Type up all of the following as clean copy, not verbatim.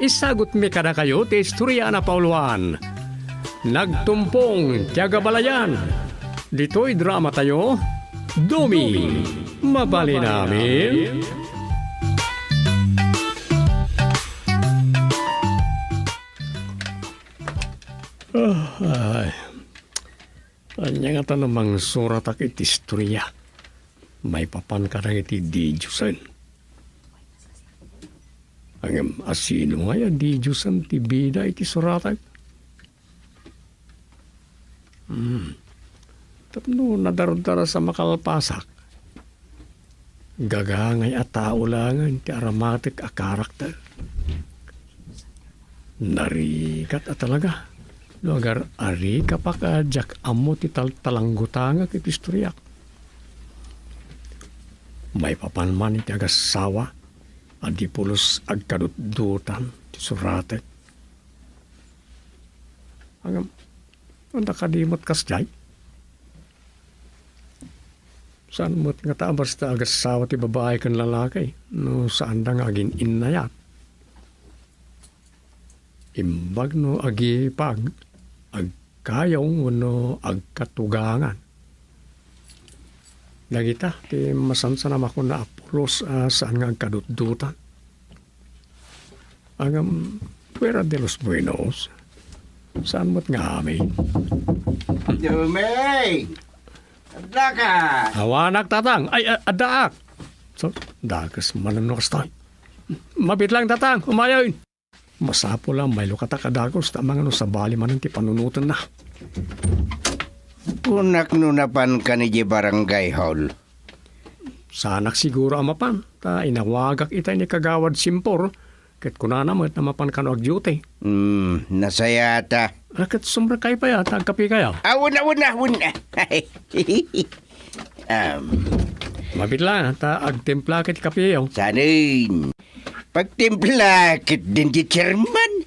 isagot mi kada kayo ti istorya na pauluan. Nagtumpong tiyaga balayan. Dito'y drama tayo. Dumi, mabali namin. Ay, anya nga ta namang surat ak iti istorya. May papan ka na iti di Diyosan. Ang asino nga yan di Diyosan ti bida iti suratak. Tapno nadarudara sa makalpasak. Gagangay at tao langan ti aromatic a karakter. Narikat at talaga. Lugar ari kapakadyak amo ti talanggutanga kiti istoryak. May papanman iti agasawa adi pulos agkadutdutan ti suratek. Ang kadimot kasjay. Saan mo't nga taabas ta agasawa ti babae kan lalaki no saan da nga agin innayat. Imbag no agi pag agkayong wano agkatugangan. Lagita, ti masansanam ako na apulos saan nga agkadutdutan. Agam, Puera de los Buenos, saan mo't nga amin? Dumay! Adda ka! Hawanak tatang, ay adaak! So, dagas mananos tayo. Mabit lang tatang, umayaw. Masapo lang, may lukata kadagos, tamang ano sa bali man ti panunutan na. Unak nunapan ka ni barangay hall. Sanak siguro amapan, ta inawagak itay ni kagawad simpor, ket kunanamat na mapan kano agduty. Nasayata. Rakat sumra kay pa yata, agkapi kaya. Awun. Mabit lang, ta agtimpla ket kapi yaw. Sanin. Pagtimpla kit din di chairman.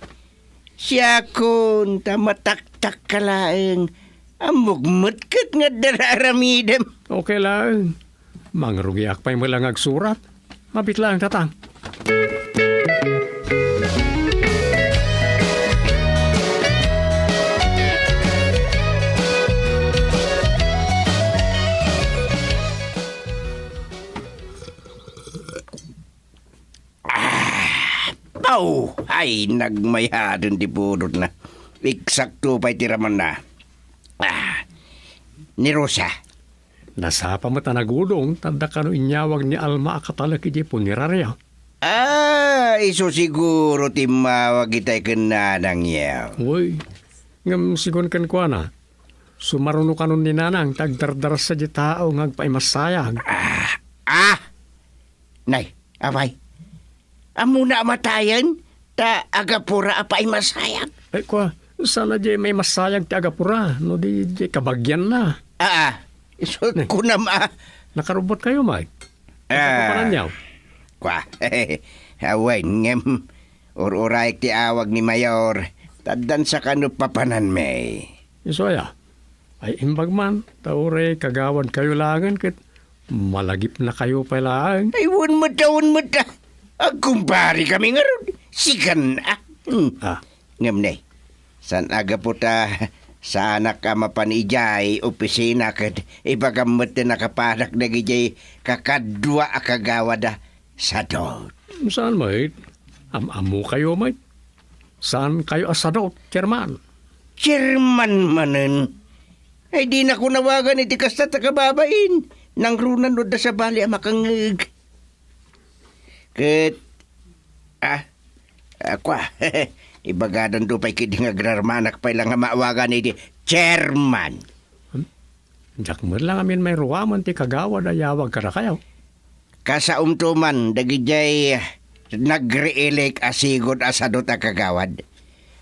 Siya kun tamataktak kalaeng amugmut ket nga dararamidem. Okay lang. Mangrugiak pa'y mo lang agsurat. Mabit lang, tatang. Ay, nagmayadon di pudot na. Eksakto pa'y tiraman na. Ni Rosa. Nasapa mo tanagudong, tanda ka no inyawag ni Alma akatalaki di punirarya. Iso siguro timawag itay kananang yaw. Uy, ngam sigon kan kwa na. Sumaruno ka nun ni nanang, tagdardar sa di tao, ngagpaimasayag. Nay, abay. Amo na matayan, ta agapura apay masayag. Ay kwa, sana di may masayag ti agapura, no di kabagyan na. Iso ko na Nakarubot kayo, Mike. Kapanan niyaw. Kwa, away, ngem, uray ti awag ni Mayor, tadan sa kano papanan may. Isoya, ay imbag man, taure kagawad kayo langan, ket malagip na kayo palang. Ay, wun mo ta. Kumpari kami nga ron. Sigan Ngem ne. San aga po ta sa anak ka mapanijay opisina kad ibagamot na nakapanak na gijay kakadwa akagawada sa dot. Saan, mate? Amu kayo, mate? Saan kayo asadot, chairman? Chairman manen. Ay di na ko nawagan iti kasta takababain. Nang runan da sa bali amakangig. Ket kwa ibagadan do pa'y kidi nga grarmanak pa'y lang nga maawagan iti chairman. Jak mo lang amin may ruwaman ti kagawad ayawag ka na kayo. Kasaumtuman dagijay nagre-elek asigod asadot a kagawad.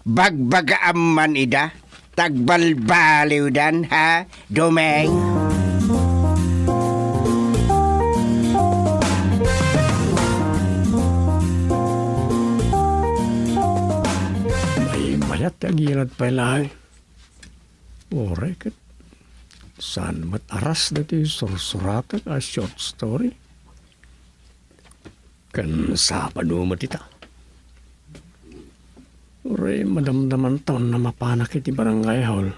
Bagbagaam ida tagbalbaliw dan ha Domeng. Mayat agilad pa lang. Oray kat. Saan mataras na ti sursuratan a short story? Kan sa panumat ita. Uray, madamdaman taon na mapanak iti barangay hall.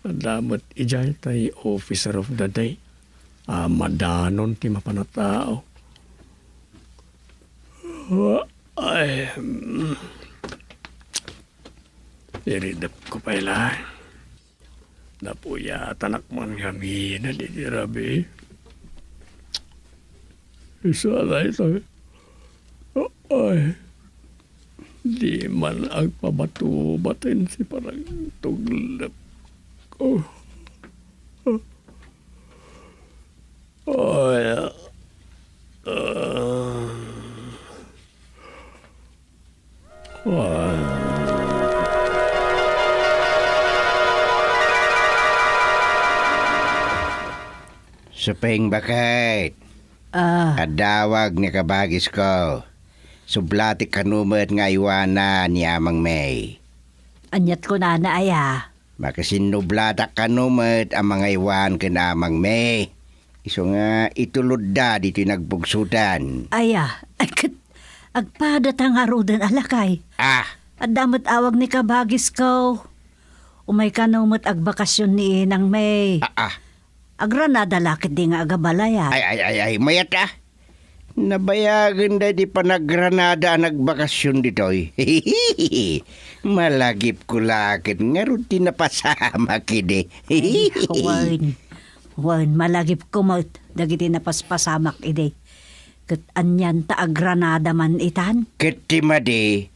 Dapat ijay tay officer of the day. Madanon ti mapanatao. Ay, iridap ko pa ilan. Napuya tanak man kami na ditirabi. Isa na ito. Ay, di man agpabatubatin si parang tuglap ko. Ay, Suping bakit? Adawag ni kabagis ko. Sublati kanumet nga iwanan ni Amang May. Anyat ko na aya. Makasinnublata kanumet ang mga iwan ka na Amang May. Iso nga itulod da dito nagbugsutan. Aya, agpadat ang arudan alakay. At damot awag ni kabagis ko. Umay kanumot agbakasyon ni Inang May. Agranada lakit di nga agabalaya. Ay, mayat Nabayagan da di panagranada ang nagbakasyon ditoy. Malagip ko lakit nga ruti na pasama kide. Wan, malagip ko mo. Dagiti na paspasamak ide. Kat anyan ta agranada man itan. Katimadi.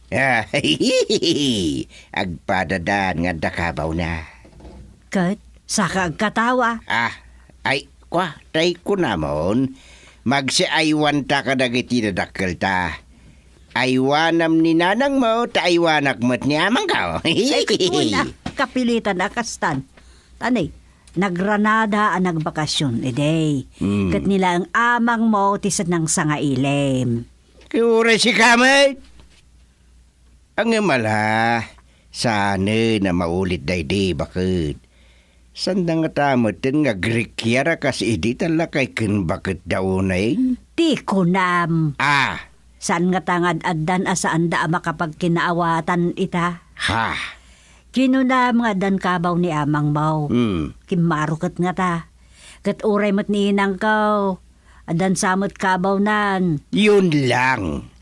Agpadadan nga dakabaw na. Kat, saka agkatawa. Ay, tay ko namon. Magsiaywan ta kadagiti dadakkel ta. Aywanam ni nanang mo, ta aywanak mo't ni amang ka. Ay, kuna, kapilitan akastan. Tanay, nagranada ang nagbakasyon, ide. Kat nila ang amang mo, tisad ng sanga ilem. Kura si kamay. Ang mala, sana na maulit day bakit. Sandang atamotin nga Grekyara kasi idi talakay kin bakit daw na Di kunam. Saan nga tangad addan asaan da makapag kinaawatan ita? Ha? Kinunam nga dan kabaw ni amang baw. Kimarukat nga ta. Kat uray mat ni inang kaw. Adan samot kabaw nan. Yun lang.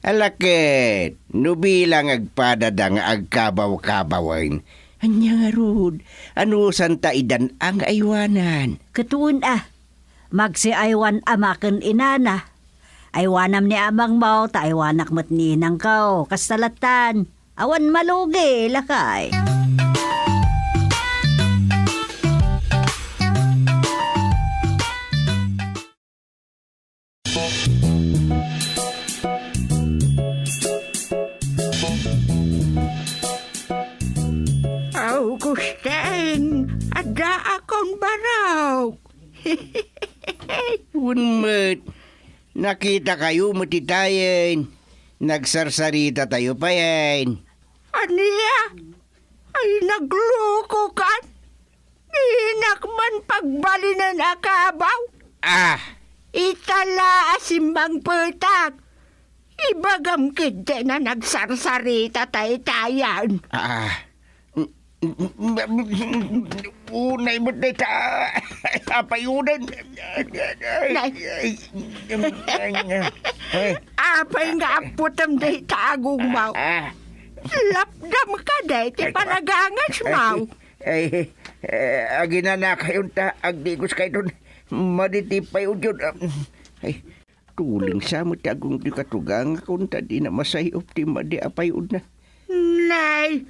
Alakit, nubilang agpadadang agkabaw-kabawain. Anya nga rod, ano santa idan ang aywanan? Katuon magsiaywan amaken inana. Aywanam ni amang baw, ta aywanak mat ni inang kaw. Kastalatan, awan malugi, lakay. Gusteng, ada akong baraw. Unmet, nakita kayo matitayin. Nagsarsarita tayo pa yan. Aniya? Ay nagloko ka? Inak man pagbalinan akabaw? Itala asimbang petak. Ibagam kide na nagsarsarita tayo-tayan. Unay mo na ta apayunan. Apay nga aputam day tagong mau. Lapdam ka day ti panagangas mau. Agina na kayon ta agdigos kayo doon. Maditipay o dyan. Tuling sa mo tagong di katugang kung ta di na masay optima di apayun na. Nay,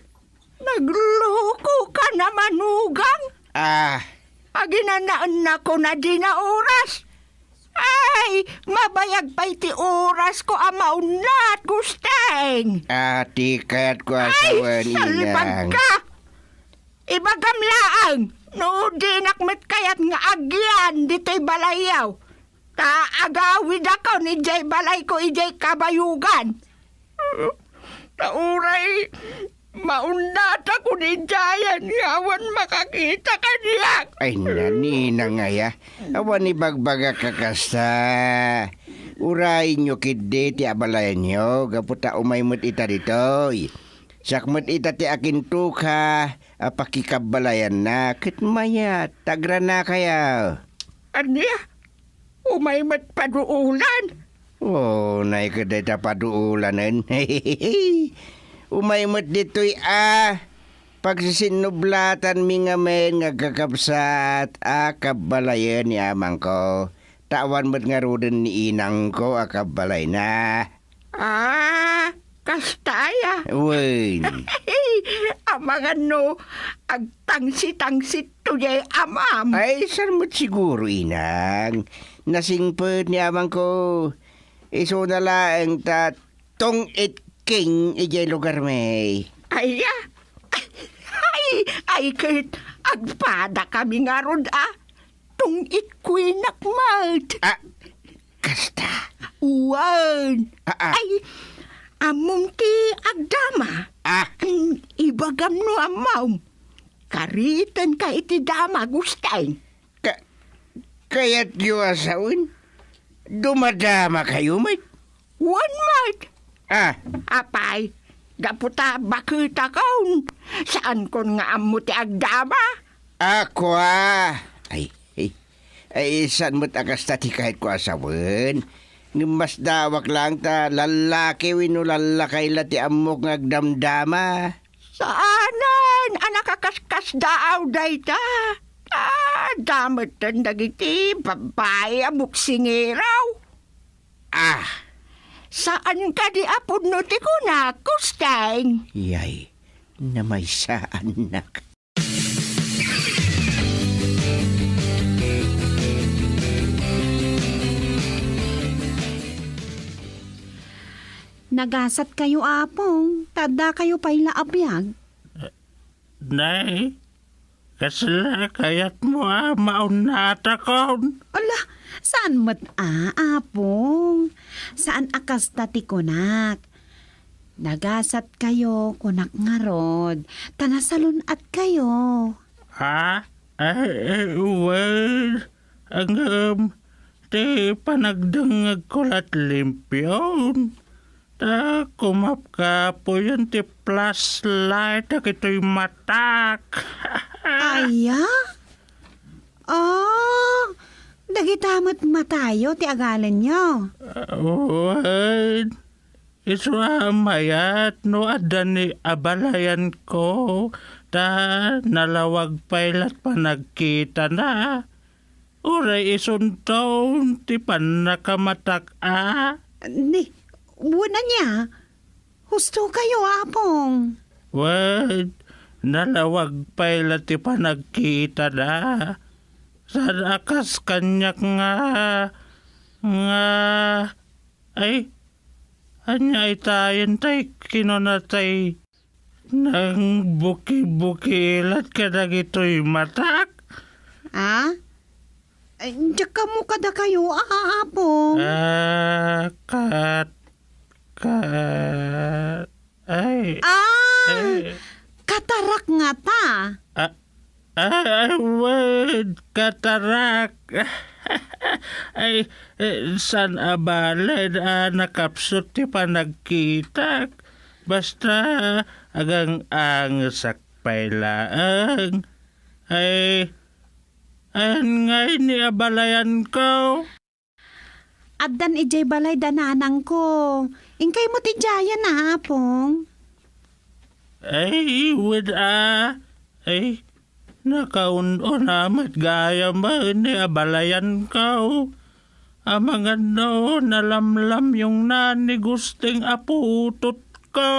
nagloko ka na manugang? Aginanaan na ko na di na oras. Ay, mabayag pa iti oras ko amaunat, Gusteng. Tikat ko asawan inang. Ay, salipag ka. Ibagam laang, no di nakmet kayat nga agyan dito'y balayaw. Taagawid ako ni Jay Balay ko ijay kabayugan. Tauray, maunata ko ni Jayan, yawan makakita ka niya. Ay, nani na nga ya. Awan ni bagbaga kakasta. Uray nyo kidi ti abalayan nyo, gaputa umaymut ita dito. Sakmut ita ti akin tuka, pakikabalayan na, kitmaya, tagra na kaya. Anya? Umaymut paduulan? Oh, naay kaday ta paduulanan. Umaymut dito'y pagsisinublatan mi nga men nga kakabsat, kabalayan ni amang ko. Tawan mo't nga roden ni inang ko, kabalay na. Kastaya. Uy. Amangan no, agtangsi-tangsit to jay amam. Ay, saan mo't siguro inang? Nasingpod ni amang ko. Iso na lang ta tong it king ijay lugar may. Ay, kit, agpada kami nga rod tung itkuinak mat. Kasta. Uwan. Ay, among ti agdama. Ibagam no amaw. Karitan ka iti dama gustain. Kaya't yu asawin? Dumadama kayo, mate? One mate. Apay, gaputa bakita kaun. Saan kon nga amo ti agdama? Ako Ay, saan mo't agastati kahit ko asawin? Mas dawak lang ta, lalaki wino lalakay lati amok ngagdamdama. Saanan? Anak kakaskas daaw day ta. Damat tan dagiti, babae amok singiraw. Saan ka di apod no ti kunak, kusteng? Yay, na may saan nak. Nagasat kayo, apong. Tada kayo pa'y laabiyag. Nay, kasla kayat mo maunata kon. Ala, saan mat apong? Saan akas tati kunak? Nagasat kayo, kunak nga rod. Tanasalun at kayo. Well, ti panagdangag kulat limpyon. Ta kumap ka po yun ti flashlight na kito'y matak. Aya? Dagitamat matayo ti agalan nyo. Iswa mayat no adan ni abalayan ko. Ta nalawag pailat pa nagkita na. Uray isuntaw ti panakamatak Ni, wala niya. Husto kayo, apong. Nalawag pailat ti panagkita na. Saan akas kanyak ay, anya itayin tay kinonatay ng buki-bukilat ka ito'y matak. Diyak ka mo kada kayo, apong. Katarak nga ta. Katarak. Ay, san abalay nakapsot ti panagkitak. Basta agang ang sakpailaang. Ay ngay ni abalayan ko. Addan ijay balay dananang ko. Ingkay mo ti jaya na, apong. Ay, ay, nakaunon amat gaya ba ni abalayan ko. Amangan no, nalamlam yung nani gusting aputot ko.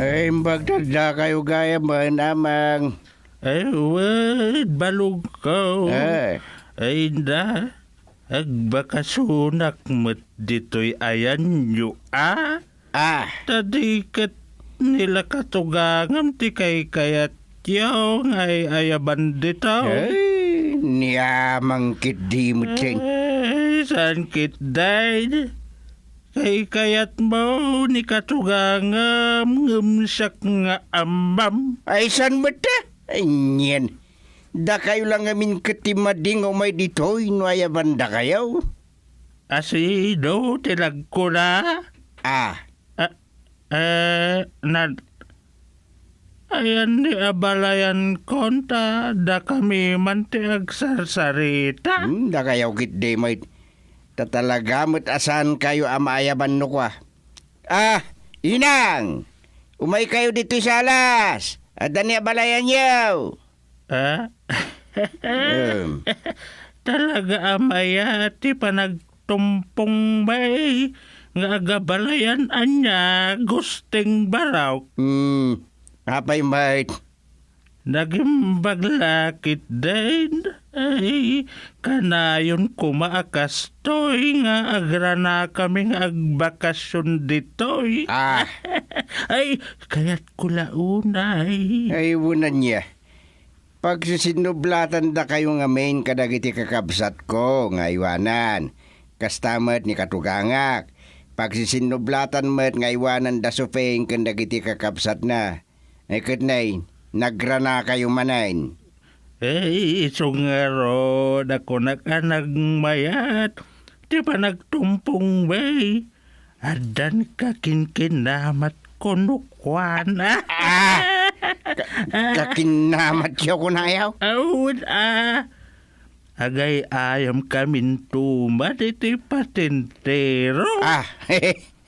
Ay, magdagda kayo gaya man, amang. Ay, balog ko. Ay, agbakasunak mo't dito'y ayan nyo, Tadikat nila katugangam ti kay kayat yung ayaban dito. Ay, niyamang kidi mo, Cheng. saan kit daid. Kay kayat mo ni katugangam ngumsak nga amam. Ay, san ba ta? Ay, nyan. Da kayo lang amin katimading o may ditoy no ay banda kayo. Asido tilag ko na. Ayan ni abalayan konta da kami mantiag sarsarita. Da kayo kit day may tatalagamot asan kayo amayaban no kwa. Inang! Umay kayo dito sa alas. Ada ni abalayan yaw. Talaga amaya ti panagtumpong bay nga agabalayan anya gusting baraw. Apay mate. Naging baglakit din. Ay, kanayon kumaakastoy nga agrana kami nga agbakasyon ditoy. Ay, kaya't kulaunay. Ay, wunan niya. Pag susinublatan da kayo nga main kadagiti kakabsat ko, nga iwanan. Kastamat ni katugangak. Pag susinublatan met nga iwanan da sufeng kadagiti kakabsat na. Ay katnay, nagrana kayo manain. Ay, isungaro, dako nakanagmayat. Di pa nagtumpong bay. Adan ka kinkinamat konukwan. Kakinamat siya ko na ayaw? Awad Agay ayam kamin tumad iti patintero.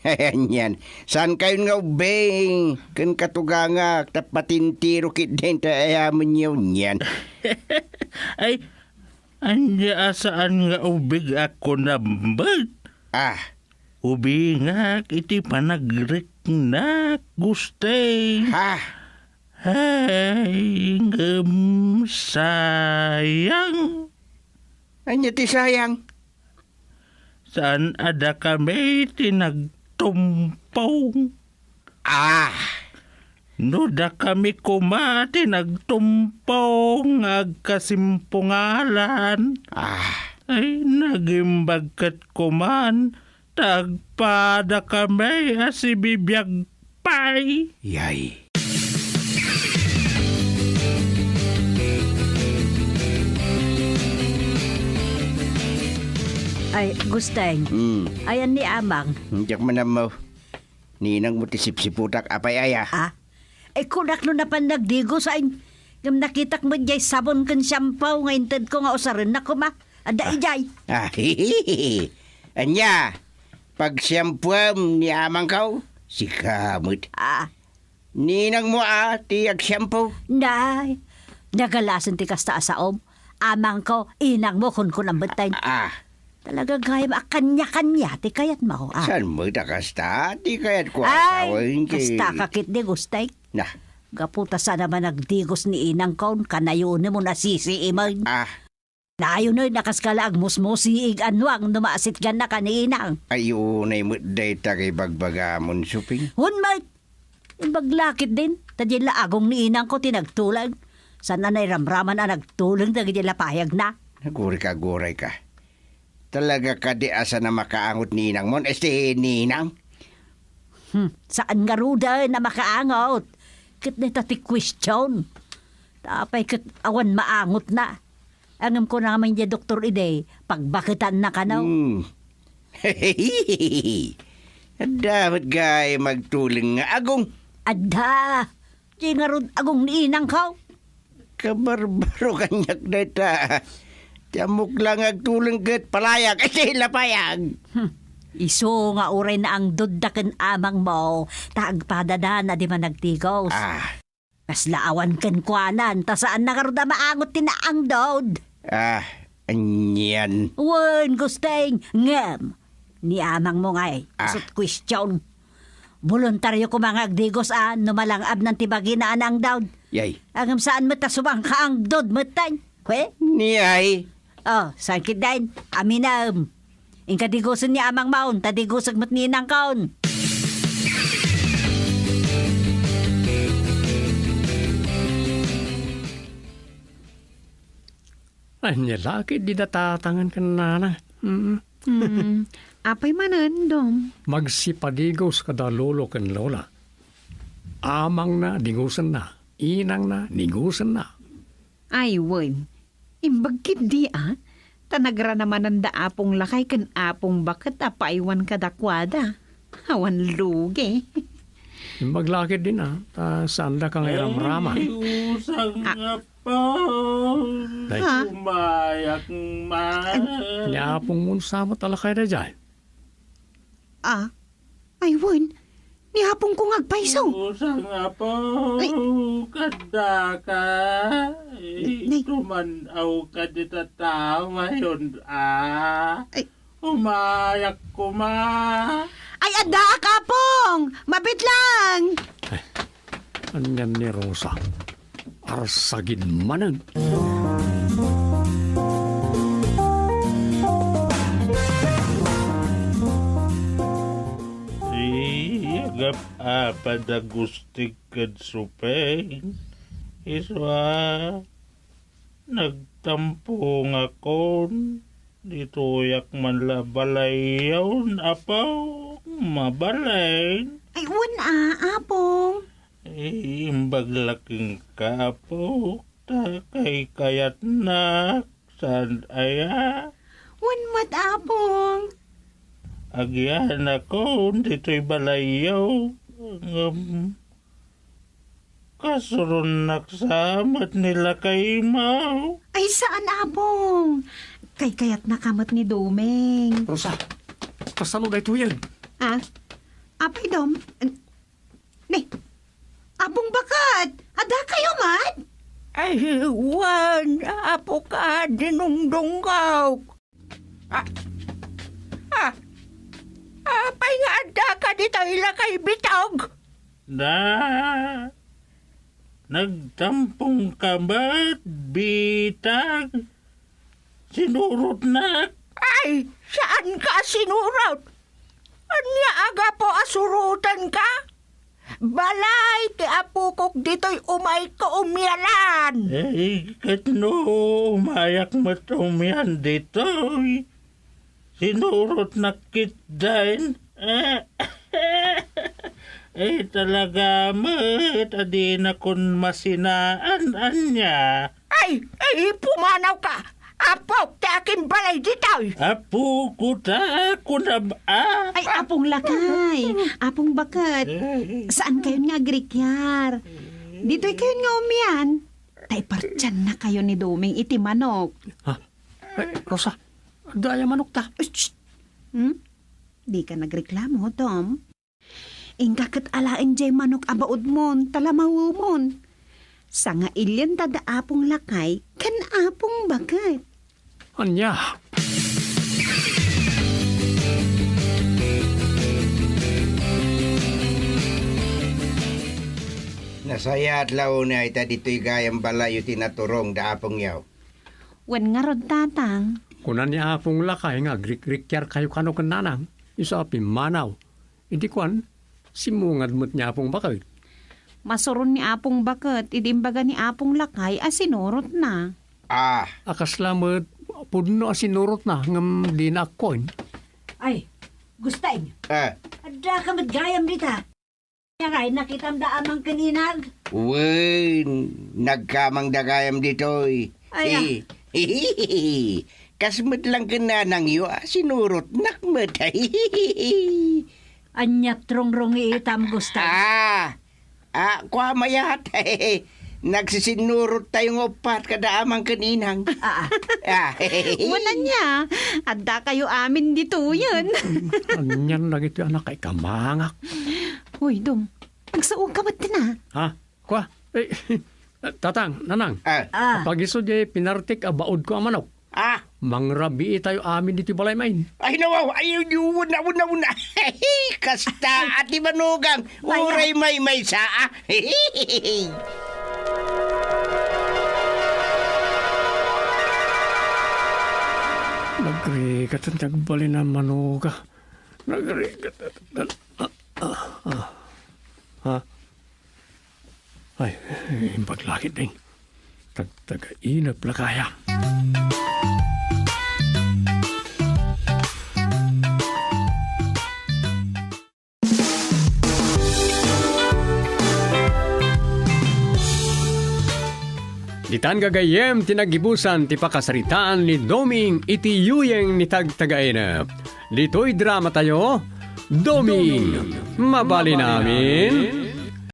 Ayan yan. Saan kayo nga ubeng? Kan katugangak, tapatintiro kit din ta ayaman niyo yan. Ay, anya asaan nga ubig ako nambag? Ubingak iti panagrik na gustay. Ay, sayang. Anya ti sayang? Saan ada kami tinagtumpaw? No da kami kumati nagtumpaw agkasimpungalan. Ay, nagimbagkat kuman. Tagpada kami asibibiyag pay. Yay. Ay, Gusteng. Ayan ni Amang. Diyak manam mo. Ninang mo tisip-siputak apay aya. Kunak no na panagdigo sa in. Ngam nakitak mo jay sabon kan shampoo nga inted ko nga usarin na ko ma. Ada ijay. Anya, pag shampoo ni Amang kau, si kamot. Ninang mo tiyag shampoo. Nay, nagalasan ti kasta asaom. Amang ko, inang mo kun ang betay. Talaga gaya ba kanya-kanya ti kayat mo. Saan mo ta kasta? Ti kayat ko asawin ki. Kasta kakit di gustay. Gaputa sa naman nagdigos ni inang kaon kanayon mo nasisi imay. Nayo na nakaskala ang musmusiig anwang numasit gan na kaninang. Ayunay mo data kay bagbagamon suping. Hunmay, baglakit din. Tadila agong ni inang ko tinagtulag. Sana na'y ramraman ang nagtulang tagidila payag na. Guray ka. Talaga ka di asa na makaangot ninang mon. Ninang? Saan nga ruda na makaangot? Kit na tati question. Tapay kit awan maangot na. Angam ko naman niya Dr. Ide, pagbakitan na ka na. Dapat gay magtuling nga agong. Ada, di nga rod agong niinang ka. Kabarbaro kanyak data. Tiamok lang agtuling kat palayag. Ay, lapayag. Iso nga uray na ang duddaken amang mo. Taagpadada na di man nagtigos. Kas laawan ken kuanan. Ta saan na karuda maangot tinaang dod. Anyan. Wen, gusteng. Ngem. Ni amang mo ngay. Asot question. Voluntaryo ko mga agdigos numalangab ng tibaginaan ang dod. Yay. Angam saan mo tasubang ka ang dod matay. Kwe? Niyay. Sakit din. Aminam. Inkadigusan ni amang maun, tadigusag mat ninang kaon. Ay, nilaki di datatangan ka na. Apay manan, Dom? Magsipadigos kada lolo ken lola. Amang na, dingusan na. Inang na, dingusan na. Ay, wen. Imbagkit di Tanagra naman ang daapong lakay kan apong bakat apaiwan kadakwada. Awan lugi. Maglakid din saan da kang iram-rama. Usang nga pa. Umayak man. Niapong munsama talakay na dyan. Ay, wen. Nihapong kong agpaiso. Usang nga pa. Kada ka. Tumanaw ka di tatawa yun, Ay. Umayak ko ma. Ay, ada kapong! Mabit lang! Ay, anyan ni Rosa. Arsagin manan. Agap pada gustig kad supeng. Iswa nagtampong akon. Dito yak man la balayaw apaw mabalay. Ay, wen apong. Imbag laking kapo takay kayat na san aya. Wen mat apong. Agyan ako dito'y balayaw. Kasuron naksamat nila kay Mau. Ay, saan apong? Kay kayat nakamat ni Domeng. Rosa, kasano na ito yan? Apay, Dom? Ni, apong bakat? Ada kayo, mat? Ay, wan, apo ka, dinungdunggaw. Apay nga ada ka dito ila kay bitog. Nagtampong ka ba't bitag? Sinurot na. Ay, saan ka sinurot? Anya aga po asurutan ka? Balay, ti apukok dito'y umay ko umyalan. Katno umayak matumyan dito'y. Sinurot na kitdain. Talaga mat, adi na kun masinaan anya. Ay, pumanaw ka. Apok, ti akin balay dito'y. Apo ko ta, kunab Ay, apong lakay. Apong bakat. Saan kayo nga agrikyar? Dito'y kayo nga umyan. Tay partyan na kayo ni Domeng iti manok. Ay, Rosa, daya manok ta. Di ka nagreklamo, Tom. Ingkakat alain jay manok abaod mon, talamawumon. Sa nga ilyan tada apong lakay, kan apong bagat. Anya. Nasaya at launa ita dito'y gayang balayo tinaturong da apong yaw. Wan nga rod tatang. Kunan niya apong lakay nga grik-grikyar kayo kano kananang. Isa pimanaw. Hindi kuan, simungad mo't niya apong bakay. Masuron ni apong bakat, idimbaga ni apong lakay, asinurot na. Akas lamot, pudno asinurot na, ngam di na koin. Ay, gustay niyo. Ada ka matgayam dita. Ngay, nakitam da amang kaninag. Uy, nagkamang dagayam dito'y. Ay, Kasmet lang kananang iyo, sinurot nakmet. Anya trong-rong iitam gustay. Kwa mayat. Nagsisinurot tayong opat kada amang kaninang. Wala niya. Ada kayo amin dito yun. Anyan lang ito anak kay kamangak. Uy, Dom. Nagsaog ka ba't na? Kwa? Tatang, nanang. Pag iso di pinartik abaod ko ang manok. Mangrabi tayo amin dito balay main. Ay nawaw, ayaw wuna. Kasta ati manugang. Uray may saa. Nagrigat ang tagbali na manuga. Nagrigat. Ay, paglakit din. Tagtaga-inap na kaya. Ditan gagayem tinagibusan ti pakasaritaan ni Doming iti yuyeng ni tagtagainep. Dito'y drama tayo, Doming, mabali namin.